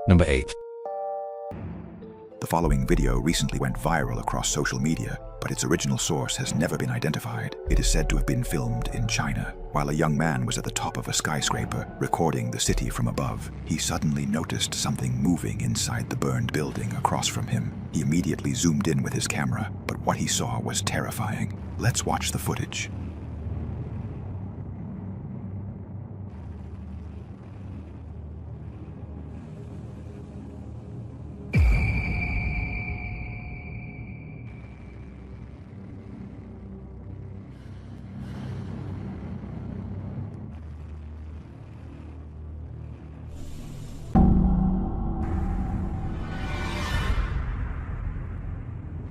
Number 8. The following video recently went viral across social media, but its original source has never been identified. It is said to have been filmed in China. While a young man was at the top of a skyscraper, recording the city from above, he suddenly noticed something moving inside the burned building across from him. He immediately zoomed in with his camera, but what he saw was terrifying. Let's watch the footage.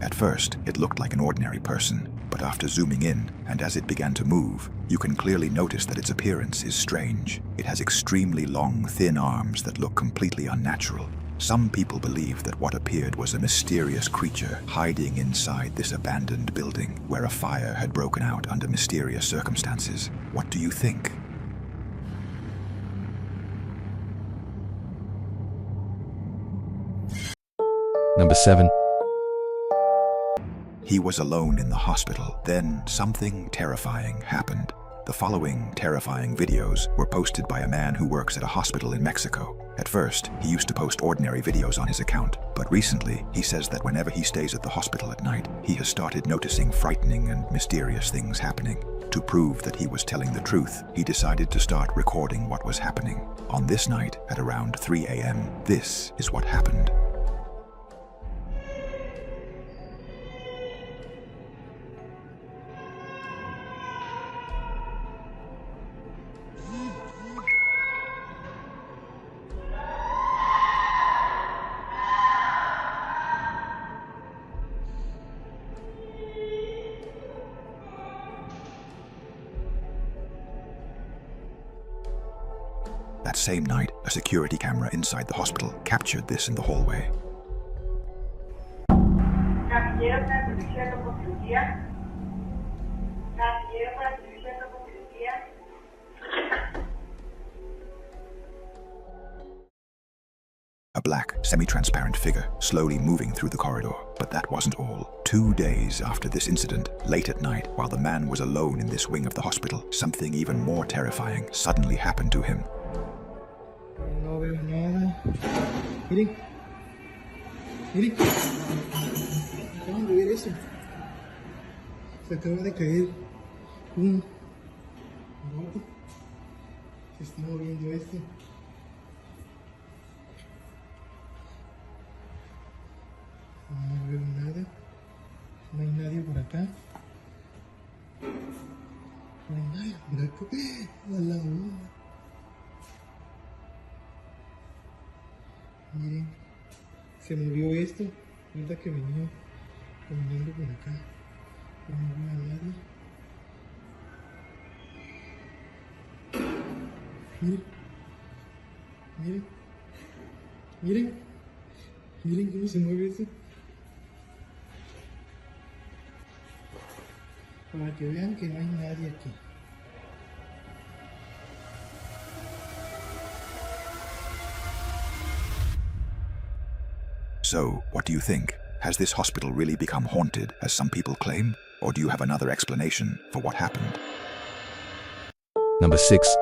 At first, it looked like an ordinary person, but after zooming in, and as it began to move, you can clearly notice that its appearance is strange. It has extremely long, thin arms that look completely unnatural. Some people believe that what appeared was a mysterious creature hiding inside this abandoned building, where a fire had broken out under mysterious circumstances. What do you think? Number 7. He was alone in the hospital. Then something terrifying happened. The following terrifying videos were posted by a man who works at a hospital in Mexico. At first, he used to post ordinary videos on his account, but recently he says that whenever he stays at the hospital at night, he has started noticing frightening and mysterious things happening. To prove that he was telling the truth, he decided to start recording what was happening. On this night, at around 3 a.m., this is what happened. That same night, a security camera inside the hospital captured this in the hallway. A black, semi-transparent figure slowly moving through the corridor. But that wasn't all. 2 days after this incident, late at night, while the man was alone in this wing of the hospital, something even more terrifying suddenly happened to him. No veo nada. Miren. Miren. Acaban de ver eso. Se acaba de caer un bote. Se está moviendo esto. No veo nada. No hay nadie por acá. No hay nadie por acá. A la una. Miren, se movió esto, ahorita que venía caminando por acá, pero no veo a nadie. Miren, miren, miren, miren cómo se mueve esto. Para que vean que no hay nadie aquí. So, what do you think? Has this hospital really become haunted, as some people claim? Or do you have another explanation for what happened? Number 6.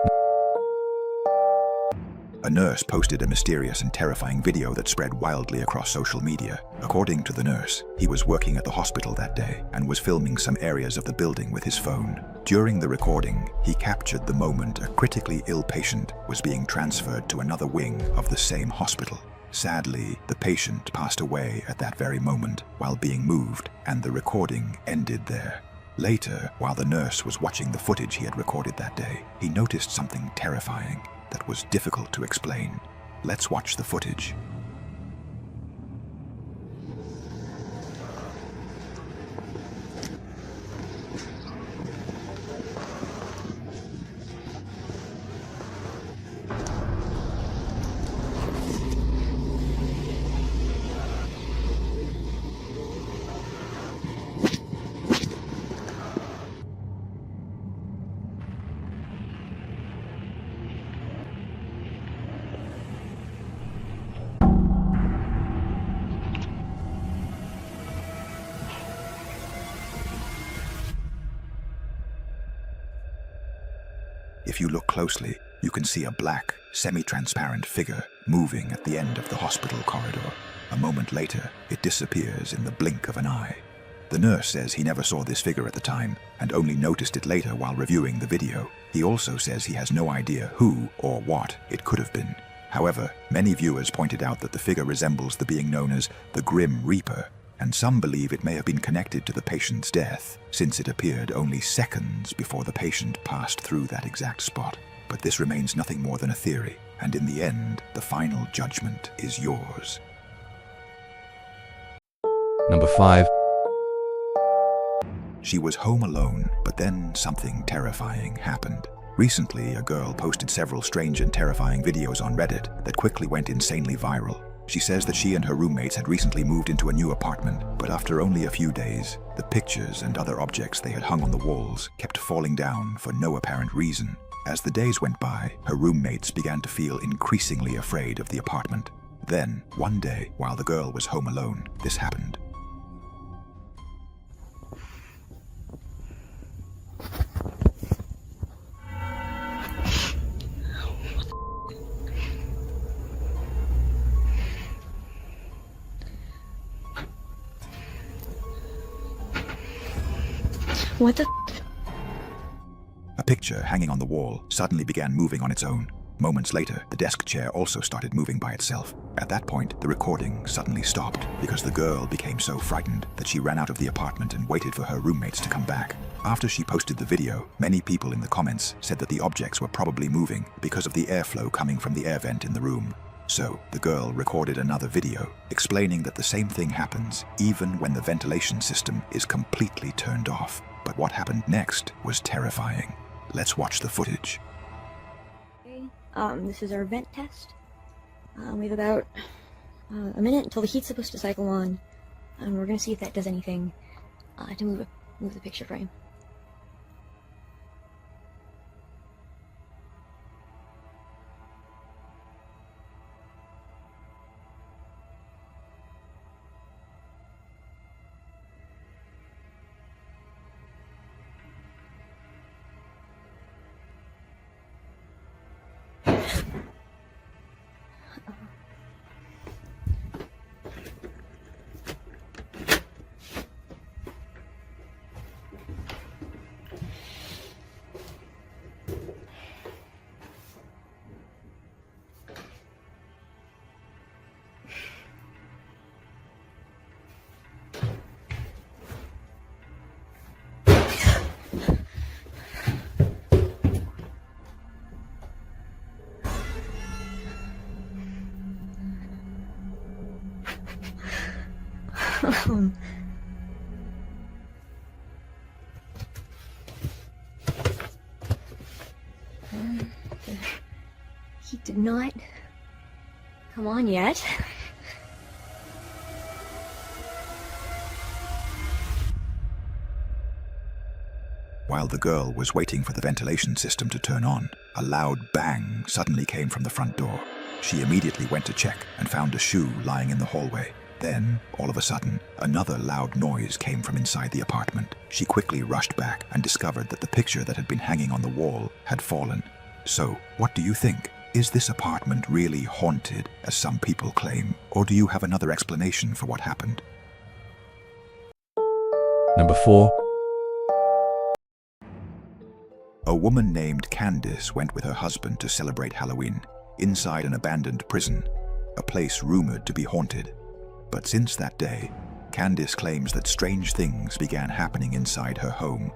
A nurse posted a mysterious and terrifying video that spread wildly across social media. According to the nurse, he was working at the hospital that day and was filming some areas of the building with his phone. During the recording, he captured the moment a critically ill patient was being transferred to another wing of the same hospital. Sadly, the patient passed away at that very moment while being moved, and the recording ended there. Later, while the nurse was watching the footage he had recorded that day, he noticed something terrifying that was difficult to explain. Let's watch the footage. if you look closely, you can see a black, semi-transparent figure moving at the end of the hospital corridor. A moment later, it disappears in the blink of an eye. The nurse says he never saw this figure at the time and only noticed it later while reviewing the video. He also says he has no idea who or what it could have been. However, many viewers pointed out that the figure resembles the being known as the Grim Reaper, and some believe it may have been connected to the patient's death, since it appeared only seconds before the patient passed through that exact spot. But this remains nothing more than a theory, and in the end, the final judgment is yours. Number 5. She was home alone, but then something terrifying happened. Recently, a girl posted several strange and terrifying videos on Reddit that quickly went insanely viral. She says that she and her roommates had recently moved into a new apartment, but after only a few days, the pictures and other objects they had hung on the walls kept falling down for no apparent reason. As the days went by, her roommates began to feel increasingly afraid of the apartment. Then, one day, while the girl was home alone, this happened. What the? A picture hanging on the wall suddenly began moving on its own. Moments later, the desk chair also started moving by itself. At that point, the recording suddenly stopped because the girl became so frightened that she ran out of the apartment and waited for her roommates to come back. After she posted the video, many people in the comments said that the objects were probably moving because of the airflow coming from the air vent in the room. So, the girl recorded another video explaining that the same thing happens even when the ventilation system is completely turned off. But what happened next was terrifying. Let's watch the footage. This is our vent test. We have about a minute until the heat's supposed to cycle on, and we're gonna see if that does anything to move the picture frame. The heat did not come on yet. While the girl was waiting for the ventilation system to turn on, a loud bang suddenly came from the front door. She immediately went to check and found a shoe lying in the hallway. Then, all of a sudden, another loud noise came from inside the apartment. She quickly rushed back and discovered that the picture that had been hanging on the wall had fallen. So, what do you think? Is this apartment really haunted, as some people claim, or do you have another explanation for what happened? Number 4. A woman named Candice went with her husband to celebrate Halloween inside an abandoned prison, a place rumored to be haunted. But since that day, Candice claims that strange things began happening inside her home.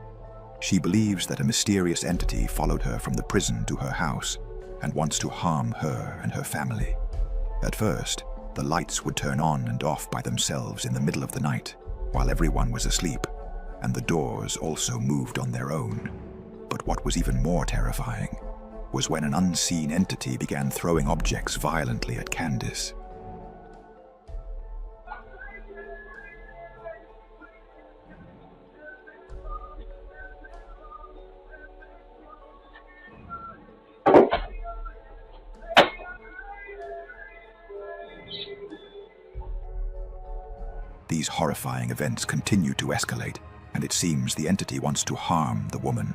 She believes that a mysterious entity followed her from the prison to her house and wants to harm her and her family. At first, the lights would turn on and off by themselves in the middle of the night while everyone was asleep, and the doors also moved on their own. But what was even more terrifying was when an unseen entity began throwing objects violently at Candice. These horrifying events continue to escalate, and it seems the entity wants to harm the woman.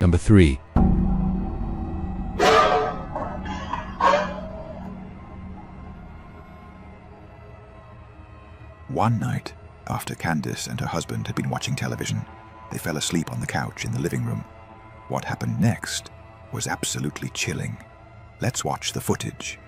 Number 3. One night, after Candice and her husband had been watching television, they fell asleep on the couch in the living room. What happened next was absolutely chilling. Let's watch the footage.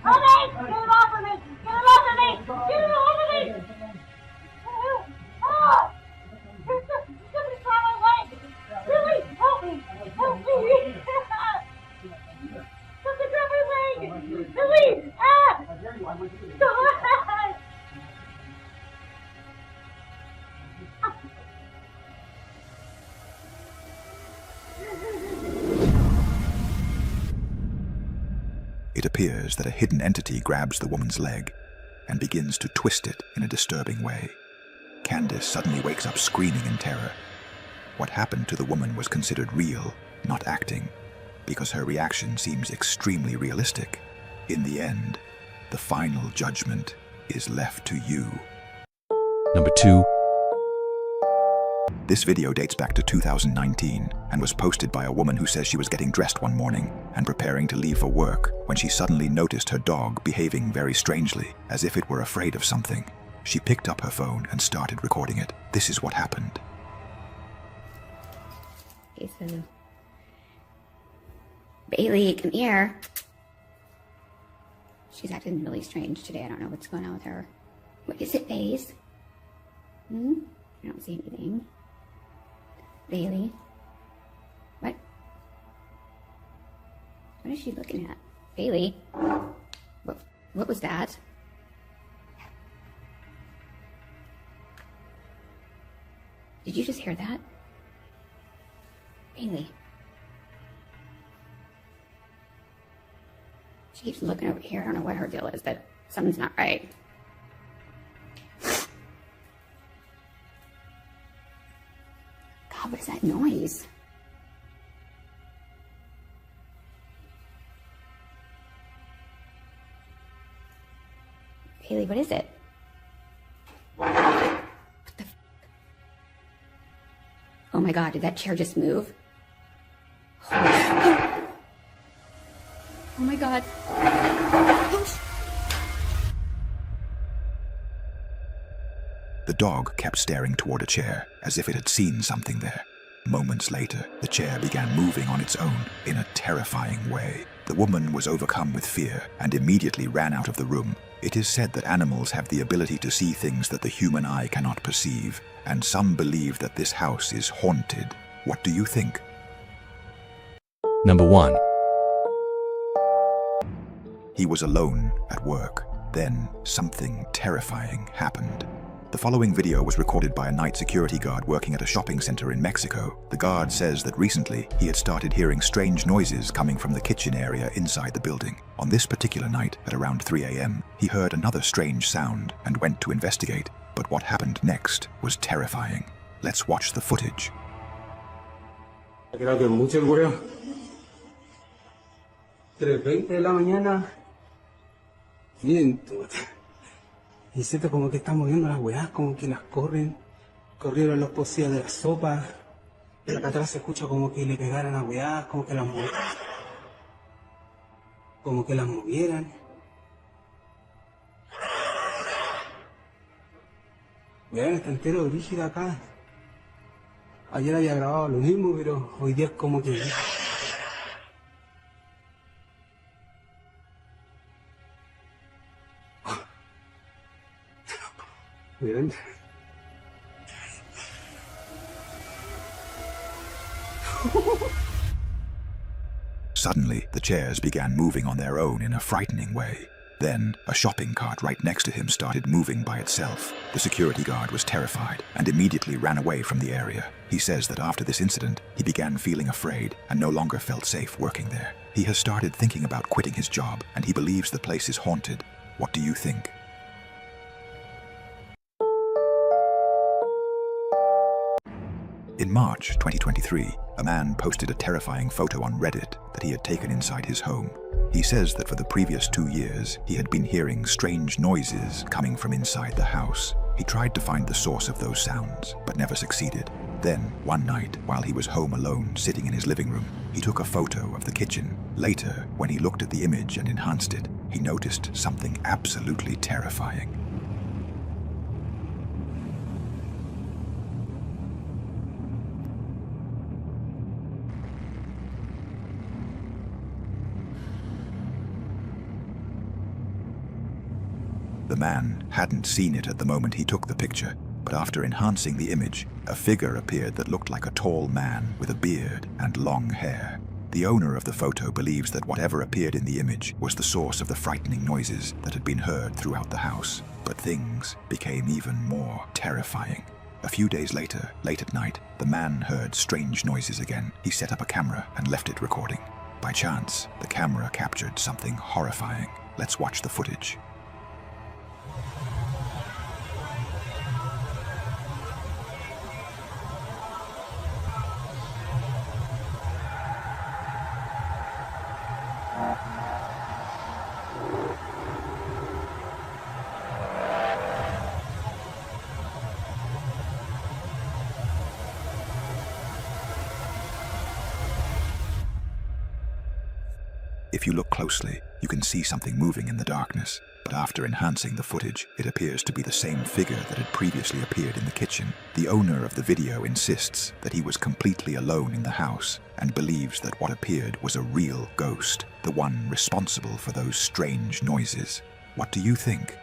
Help me! Get him off of me! Get him off of me! Get him off of me! Ah! Somebody's trying my leg! Really? Help me! Help me! Something grab my leg! Really? Ah! God! It appears that a hidden entity grabs the woman's leg and begins to twist it in a disturbing way. Candice suddenly wakes up screaming in terror. What happened to the woman was considered real, not acting, because her reaction seems extremely realistic. In the end, the final judgment is left to you. Number 2. This video dates back to 2019 and was posted by a woman who says she was getting dressed one morning and preparing to leave for work when she suddenly noticed her dog behaving very strangely, as if it were afraid of something. She picked up her phone and started recording it. This is what happened. Okay, so Bailey, come here. She's acting really strange today. I don't know what's going on with her. What is it, Baze? I don't see anything. Bailey? What? What is she looking at? Bailey? What was that? Did you just hear that? Bailey? She keeps looking over here. I don't know what her deal is, but something's not right. God, what is that noise? Bailey, what is it? What the f? Oh my God, did that chair just move? Oh my God. The dog kept staring toward a chair, as if it had seen something there. Moments later, the chair began moving on its own in a terrifying way. The woman was overcome with fear and immediately ran out of the room. It is said that animals have the ability to see things that the human eye cannot perceive, and some believe that this house is haunted. What do you think? Number 1. He was alone at work. Then something terrifying happened. The following video was recorded by a night security guard working at a shopping center in Mexico. The guard says that recently he had started hearing strange noises coming from the kitchen area inside the building. On this particular night, at around 3 a.m., he heard another strange sound and went to investigate. But what happened next was terrifying. Let's watch the footage. Creo que mucho el güey. 3:20 de la mañana. Viento. Y siento como que están moviendo las weas, como que las corren. Corrieron los pocillos de la sopa. Y acá atrás se escucha como que le pegaran a weas, como que las movieran. Como que las movieran. Vean, está entero brígido acá. Ayer había grabado lo mismo, pero hoy día es como que... Miren. Suddenly, the chairs began moving on their own in a frightening way. Then, a shopping cart right next to him started moving by itself. The security guard was terrified and immediately ran away from the area. He says that after this incident, he began feeling afraid and no longer felt safe working there. He has started thinking about quitting his job, and he believes the place is haunted. What do you think? In March 2023, a man posted a terrifying photo on Reddit that he had taken inside his home. He says that for the previous 2 years, he had been hearing strange noises coming from inside the house. He tried to find the source of those sounds, but never succeeded. Then, one night, while he was home alone sitting in his living room, he took a photo of the kitchen. Later, when he looked at the image and enhanced it, he noticed something absolutely terrifying. The man hadn't seen it at the moment he took the picture, but after enhancing the image, a figure appeared that looked like a tall man with a beard and long hair. The owner of the photo believes that whatever appeared in the image was the source of the frightening noises that had been heard throughout the house. But things became even more terrifying. A few days later, late at night, the man heard strange noises again. He set up a camera and left it recording. By chance, the camera captured something horrifying. Let's watch the footage. If you look closely, you can see something moving in the darkness, but after enhancing the footage, it appears to be the same figure that had previously appeared in the kitchen. The owner of the video insists that he was completely alone in the house and believes that what appeared was a real ghost, the one responsible for those strange noises. What do you think?